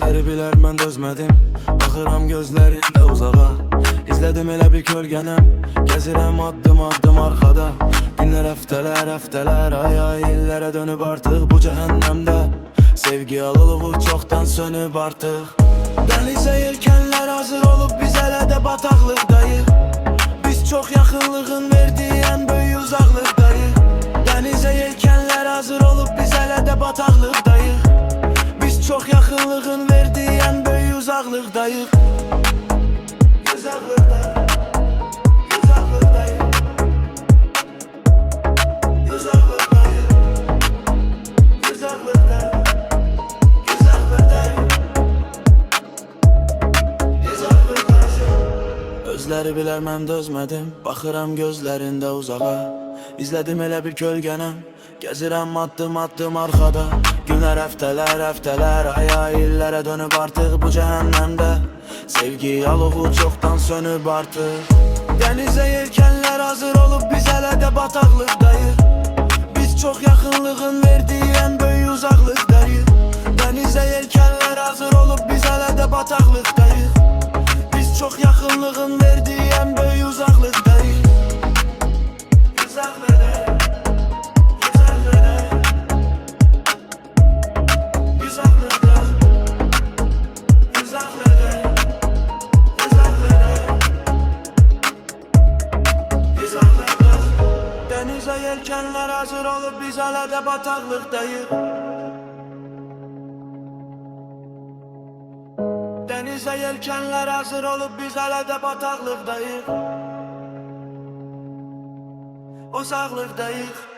Sözleri bilər mən dözmədim. Baxıram gözlərində uzağa. İzlədim elə bir kölgənəm. Gəzirəm addım addım arxada. Günlər həftələr, ay illərə dönüb artıq bu cəhənnəmdə. Sevgi alılığı çoxdan sönüb artıq. Dənizə yelkənlər hazır olub, biz hələ də bataqlıqdayıq. Biz çox yaxınlığın verdiyi ən böyük uzaqlıqdayıq. Dənizə yelkənlər hazır olub, biz hələ də bataqlıqdayıq. Biz çox yaxınlığın verdiyi ən böyük uzaqlıqdayıq. Özləri bilər mən dözmədim. Baxıram gözlərində uzağa. İzlədim elə bir kölgənəm. Gəzirəm addım addım arxada. Günlər həftələr, ay illərə dönüb artıq bu cəhənnəmdə. Sevgi alovu çoxdan sönüb artıq. Dənizə yelkənlər hazır olub, biz hələ də bataqlıqdayıq. Biz çox yaxınlığın verdiyi ən böyük uzaqlıqdayıq. Dənizə yelkənlər hazır olub, biz hələ də bataqlıqdayıq. Biz çox yaxınlığın verdiyi ən böyük uzaqlıqdayıq. Dənizə yelkənlər hazır olub, biz hələ də bataqlıqdayıq. Dənizə yelkənlər hazır olub, biz hələ də bataqlıqdayıq. Uzaqlıqdayıq.